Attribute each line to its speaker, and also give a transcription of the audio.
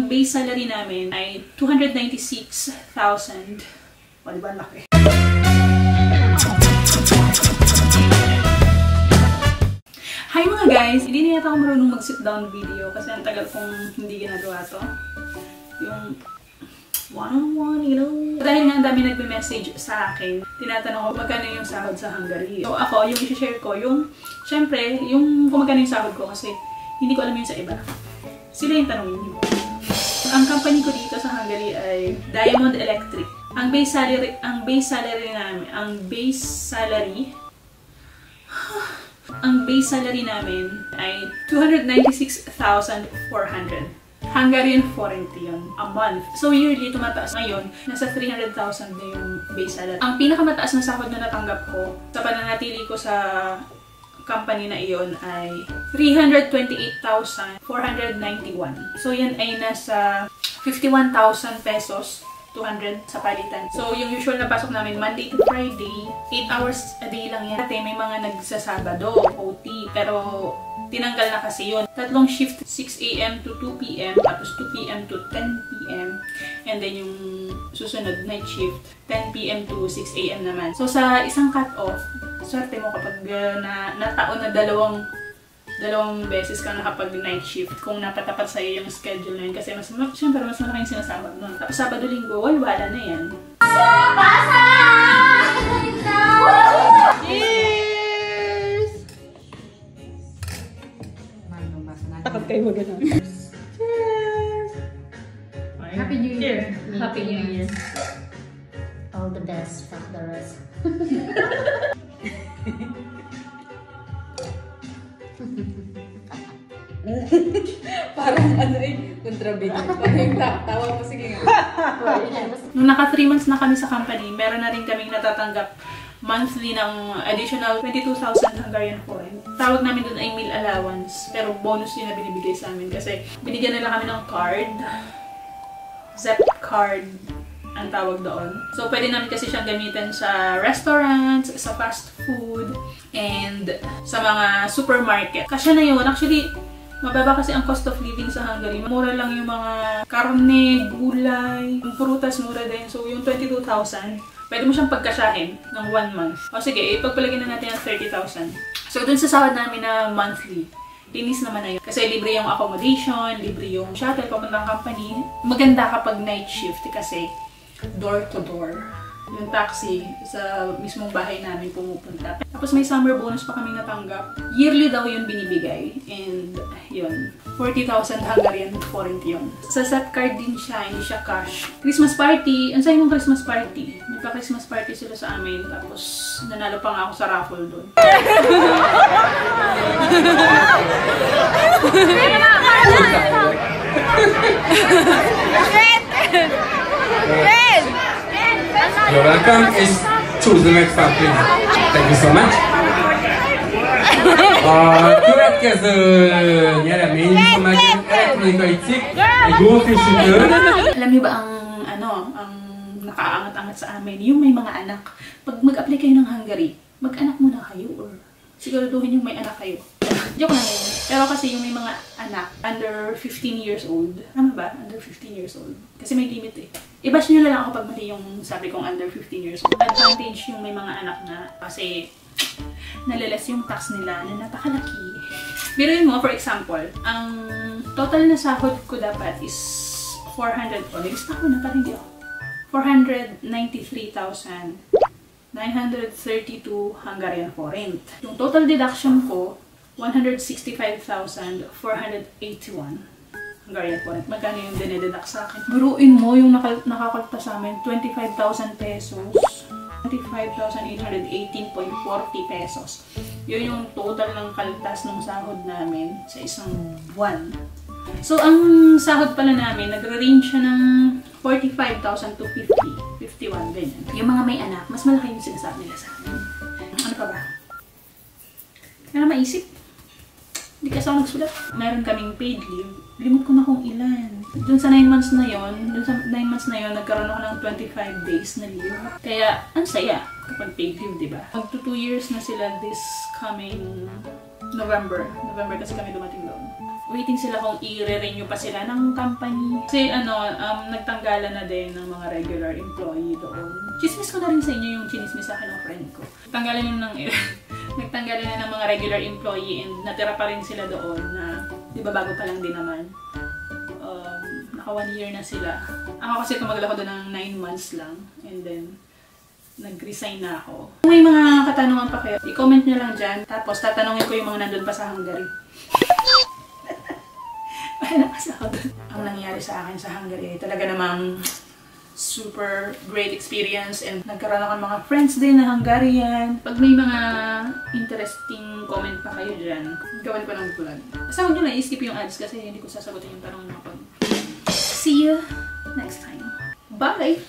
Speaker 1: Ang base salary namin ay 296,000. O, diba laki? Hi mga guys! Hindi na yata ako marunong mag-sit down video kasi ang tagal kong hindi ginagawa to. Yung one-on-one, you know. Dahil nga ang dami nagme-message sa akin, tinatanong ko magkano yung sahod sa Hungary. So ako, yung i-share ko, yung, syempre, yung kung magkano yung sahod ko kasi hindi ko alam yun sa iba. Sila yung tanongin niyo. Ang company ko dito sa Hungary ay Diamond Electric. Ang base salary namin ay 296,400. Hungarian forint yun, a month. So yearly, tumataas ngayon, nasa 300,000 na yung base salary. Ang pinakamataas na sahod na natanggap ko sa pananatili ko sa company na iyon ay 328,491. So yan ay nasa 51,000 pesos. 200 sa palitan. So, yung usual na pasok namin, Monday to Friday, 8 hours a day lang yan. Dati may mga nagsasabado, OT, pero tinanggal na kasi yun. Tatlong shift, 6 AM to 2 PM, tapos 2 PM to 10 PM, and then yung susunod night shift, 10 PM to 6 AM naman. So, sa isang cut-off, swerte mo kapag nataon na dalawang beses ka nakapag-night shift kung napatapat sa'yo yung schedule na yun. Kasi syempre, mas malaki yung sinasabag nun. Tapos Sabado-Linggo, wala na yan. Cheers! Takot kayo mo ganun. Cheers!
Speaker 2: Happy New Year!
Speaker 1: Happy New Year!
Speaker 2: All the best, fuck the rest.
Speaker 3: Parang ano kontrabida. Parang yung tawa mo, sige nga.
Speaker 1: Nung naka 3 months na kami sa company, meron na rin kaming natatanggap monthly ng additional 22,000 Hungarian forint. Tawag namin doon ay meal allowance, pero bonus yun na binibigay sa amin kasi binigyan nila kami ng card. Zep card ang tawag doon. So, pwede namin kasi siyang gamitin sa restaurants, sa fast food, and sa mga supermarket. Kasya na yun. Actually, mababa kasi ang cost of living sa Hungary. Mura lang yung mga karne, gulay, yung prutas mura din. So, yung 22,000, pwede mo siyang pagkasyahin ng 1 month. O sige, ipagpalagyan na natin ang 30,000. So, dun sa sahod namin na monthly, linis naman na yun. Kasi libre yung accommodation, libre yung shuttle, papuntang company. Maganda kapag night shift kasi door to door. Yung taxi sa mismong bahay namin pumupunta. Tapos may summer bonus pa kami natanggap. Yearly daw yun binibigay. And yun, 40,000 Hungarian forint yun. Sa set card din siya, hindi siya cash. Christmas party. Ang sayo ng Christmas party. May pa-Christmas party sila sa amin. Tapos nanalo pa nga ako sa raffle doon.
Speaker 4: You're welcome. Is choose the next one, please. Thank you so much. következő nyeremény, amely elektronikai cikk, egy goldfish-ről.
Speaker 1: Alam niyo ba ang nakaangat-angat sa amin, yung may mga anak. Pag mag-apply kayo ng Hungary, mag-anak muna kayo or siguraduhin yung may anak kayo. Joke lang yun. Pero kasi yung may mga anak under 15 years old. Tama ba? Under 15 years old. Kasi may limit eh. I-bash nyo na lang ako pag mali yung sabi kong under 15 years old. Advantage yung may mga anak na kasi nalalas yung tax nila na napakalaki. Biruin mo, for example, ang total na sahod ko dapat is 400, nilista ko na parang hindi ako. 493,932 Hungarian forint. Yung total deduction ko, 165,481 Hungarian forint. Magkano yung dinededuct sa akin? Biruin mo yung nakakalta sa amin, 25,000 pesos. 25,818.40 pesos. Yun yung total ng kaltas ng sahod namin sa isang buwan. So, ang sahod pala namin, nagre-range siya ng 45,000 to 50, 51, ganyan. Yung mga may anak, mas malaki yung sinasabi nila sa amin. Ano pa ba? Ano maisip? Hindi kasi ako nagsulat. Meron kaming paid leave. Limot ko na kung ilan. Dun sa 9 months na yon, nagkaroon ako ng 25 days na leave. Kaya, ang saya kapag paid leave, diba? Magto 2 years na sila this coming November. November kasi kami dumating doon. waiting sila kung i-renew pa sila ng company. Kasi nagtanggalan na din ng mga regular employee doon. Chismis ko na rin sa inyo yung chinismis sa akin ng friend ko. Nagtanggalan na ng mga regular employee and natira pa rin sila doon na, di ba bago pa lang din naman. Naka 1 year na sila. Ako kasi tumagal ako doon ng 9 months lang. And then, nag-resign na ako. Kung may mga katanungan pa kayo, i-comment nyo lang dyan. Tapos, tatanungin ko yung mga nandun pa sa Hungary. Ang nangyari sa akin sa Hungary, talaga namang super great experience and nagkaroon ako ng mga friends din na Hungarian. Pag may mga interesting comment pa kayo dyan, gawin ko ng vlog. Basta huwag nyo na i-skip yung ads kasi hindi ko sasagutin yung tanong mga pag. See you next time. Bye!